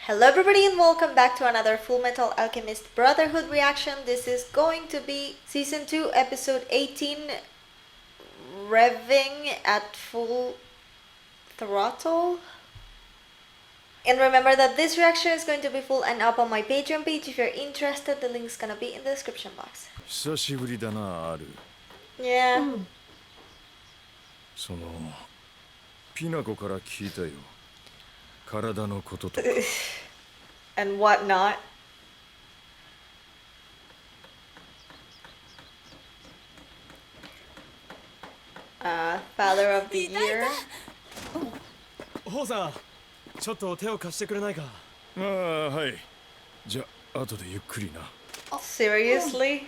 Hello everybody and welcome back to another Fullmetal Alchemist Brotherhood reaction. This is going to be Season 2, Episode 18, Revving at Full Throttle. And remember that this reaction is going to be full and up on my Patreon page. If you're interested, the link's gonna be in the description box. Yeah. そのピナコから聞いたよ。体のこととか。And what not? Father of the Year. ホウさん、ちょっと手を貸してくれないか。ああ、はい。じゃあ後でゆっくりな。Seriously?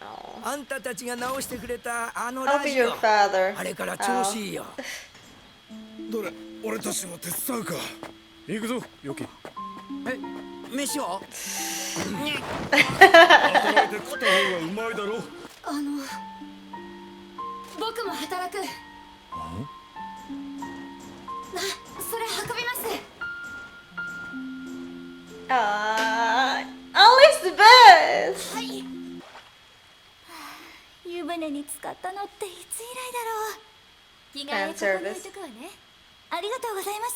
Oh. あんたたちが直してくれたあの I'll ラ be ジ your オ。 father. あれから調子いいよ。どれ、俺たちも手伝うか。行くぞ、ヨキ。え、飯を？働いて食った方がうまいだろ。僕も働く。それ運びます。Ollie's the best. はい。湯船に浸かったのっていつ以来だろう。着替え整えとくわね。ありがとうございます。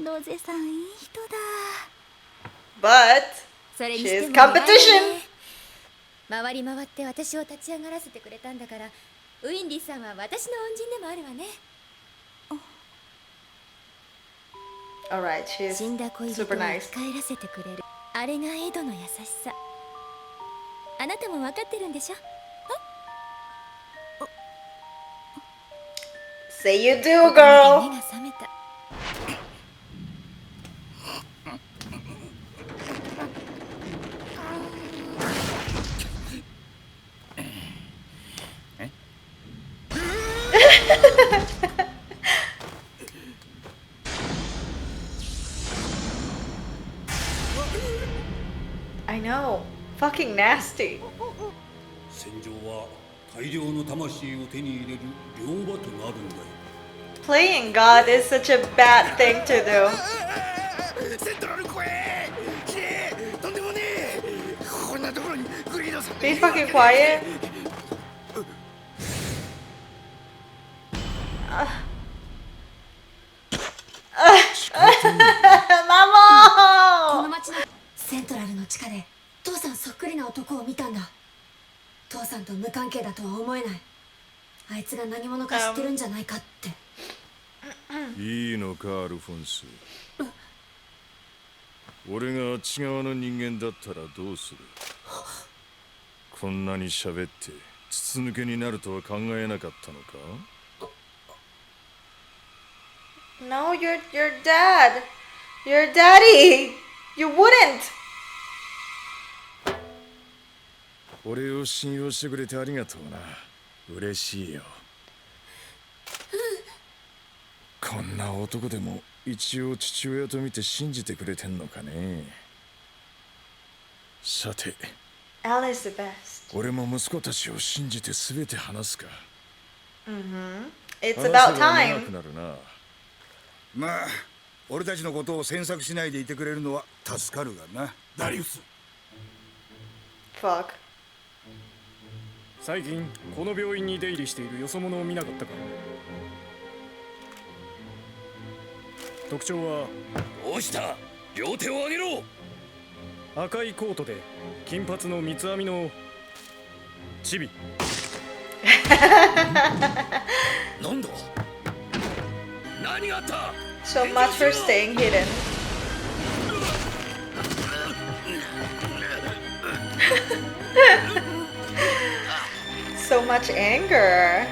ロゼさんいい人だ。But それに she して is も competition. 回り回って私を立ち上がらせてくれたんだから、ウィンディさんは私の恩人でもあるわね。Alright, she's 死んだ恋人を super 生 nice. き返らせてくれる。あれがエドの優しさ。あなたも分かってるんでしょ？ Say you do, girl. 目が覚めた。I know. Fucking nasty. 戦場は大量の魂を手に入れる両場となるんだよ。Playing God is such a bad thing to do. セントラル怖え。とんでもねえ。こんなところにグリードさん。Be fucking quiet. Mamo! セントラルの地下で父さんそっくりな男を見たんだ。父さんと無関係だとは思えない。あいつが何者か知ってるんじゃないかって。いいのか、アルフォンス。俺があっち側の人間だったらどうする？こんなに喋って筒抜けになるとは考えなかったのか？ No, your dad. Your daddy. You wouldn't. 俺を信用してくれてありがとうな。嬉しいよ。こんな男でも一応父親と見て信じてくれてんのかね。さて、 Al is the best. 俺も息子たちを信じて全て話すか。It's about 話せば長 time. くなるな。まあ、俺たちのことを詮索しないでいてくれるのは助かるがな。ダリウス。Fuck. 最近この病院に出入りしているよそ者を見なかったか？特徴はどうした？両手を上げろ。赤いコートで金髪の三つ編みのチビ。なんだ？何があった？ So much for staying hidden. So much anger.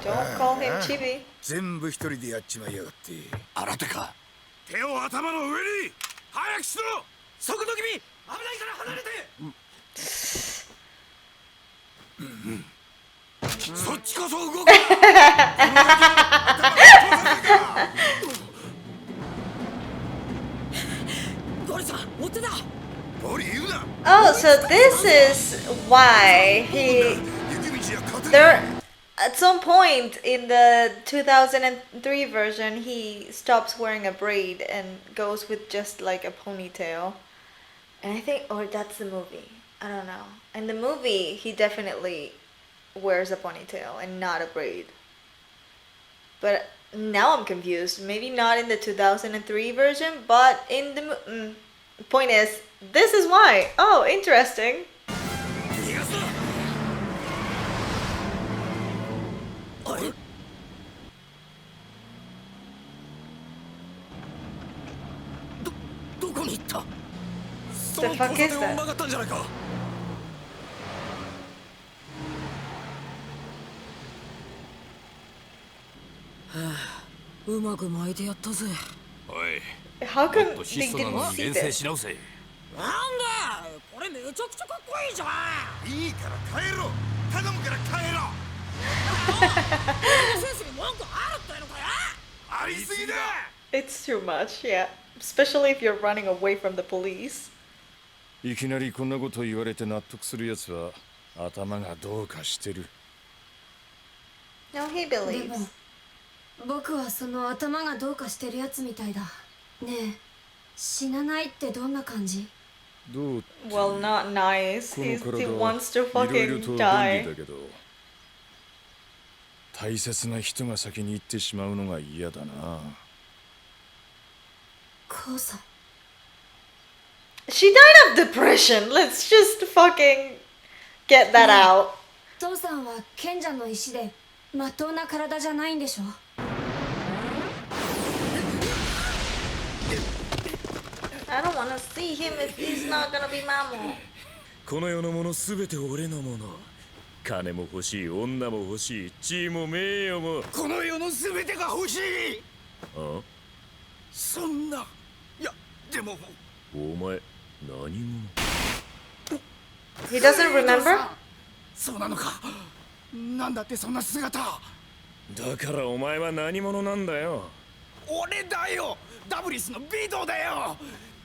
Don't call him Chibi. 全部一人でやっちまいやがって。新手か。手を頭の上に。早くしろ。速度君、危ないから離れて。そっちこそ動くな。ゴリさん、追ってだ。ボリ言う So this is why there at some point in the 2003 version he stops wearing a braid and goes with just like a ponytail. And I think, or that's the movie. I don't know. In the movie, he definitely wears a ponytail and not a braid. But now I'm confused. Maybe not in the 2003 version, but in the point is, this is why. Oh, interesting. The fuck is that? うまく巻いてやったぜ。おい How も come っと they 質素な didn't のに see 連成 this? し直せ。なんだこれめちゃくちゃかっこいいじゃん。いいから帰ろう。頼むから帰ろう。先生に文句あるってのかよ。ありすぎだ。 It's too much, yeah. Especially if you're running away from the police. いきなりこんなこと言われて納得するやつは頭がどうかしてる。 No, he で believes. も僕はその頭がどうかしてるやつみたいだ。ねえ、死なないってどんな感じ？どうって Well, not nice. この He 体 wants to いろいろ fucking と便利 die. だけど大切な人が先に行ってしまうのが嫌だな。母さん。 She died of depression. Let's just fucking get that out. 父さんは賢者の石でまっとうな体じゃないんでしょ？ I don't want to see him if he's not gonna be Mamo. この世のものすべて俺のもの。金も欲しい、女も欲しい、地位も名誉も。この世のすべてが欲しい。あ？そんな。いやでも。お前何者？ He doesn't remember? そうなのか。なんだってそんな姿。だからお前は何者なんだよ。俺だよ。ダブリスのビートだよ。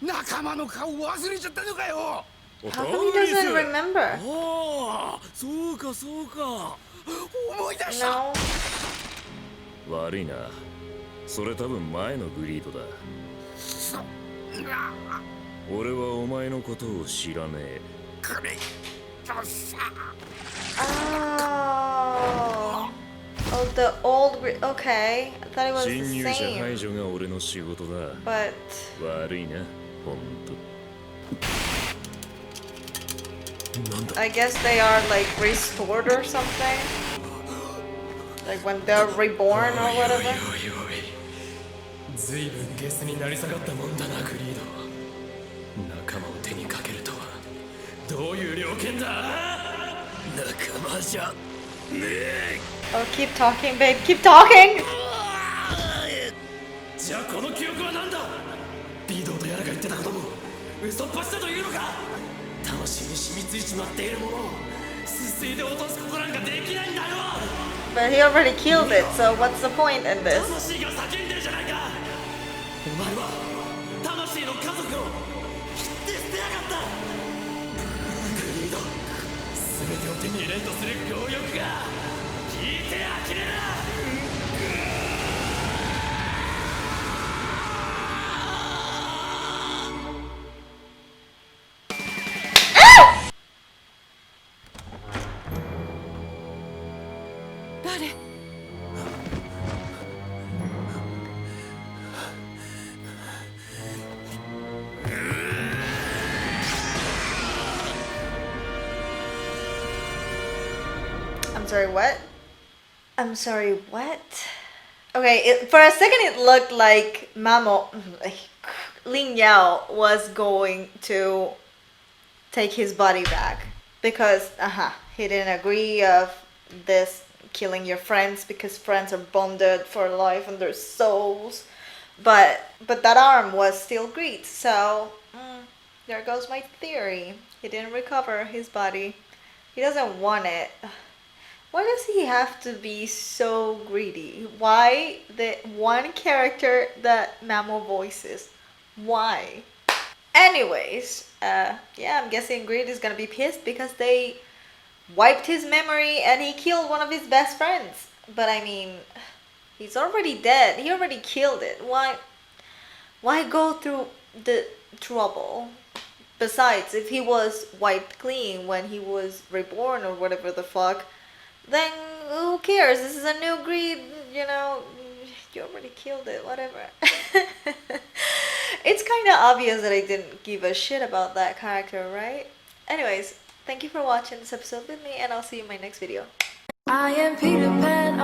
仲間の顔忘れちゃったのかよ。 How come he doesn't remember? ああ、そうかそうか。思い出した。 No. 悪いな。それ多分前のグリードだ。俺はお前のことを知らねえ。これ。Oh. Oh, the old. Okay. I thought it was 侵 the 入者排 same. 除が俺の仕事だ。 But 悪いな、ほんと。 I guess they are like restored or something. Like when they're reborn or whatever. ずいぶんゲスになり下がったもんだな、グリード。仲間を手にかけるとはどういう了見だ。仲間じゃねえ。 Oh, keep talking, babe. Keep talking. じゃあこの記憶は何だ。ビードとやらが言ってたことも嘘っぱちだというのか。魂に染みついちまっているものをすすいで落とすことなんかできないんだよ。 But he already killed it, so what's the point in this? 魂が叫んでるじゃないか。お前は魂の家族を切って捨てやがった。グリード、全てを手に入れんとする強欲が聞いて呆れる。 I'm sorry, what? I'm sorry, what? Okay, for a second it looked like Ling Yao was going to take his body back because he didn't agree of this killing your friends because friends are bonded for life and their souls. But that arm was still Greed, so there goes my theory. He didn't recover his body. He doesn't want it. Why does he have to be so greedy? Why the one character that Mamo voices? Why? Anyways, yeah, I'm guessing Greed is gonna be pissed because they wiped his memory and he killed one of his best friends. But I mean, he's already dead. He already killed it. Why go through the trouble? Besides, if he was wiped clean when he was reborn or whatever the fuck, then who cares? This is a new Greed, you know. You already killed it, whatever. It's kind of obvious that I didn't give a shit about that character, right? Anyways, thank you for watching this episode with me, and I'll see you in my next video. I am Peter Pan.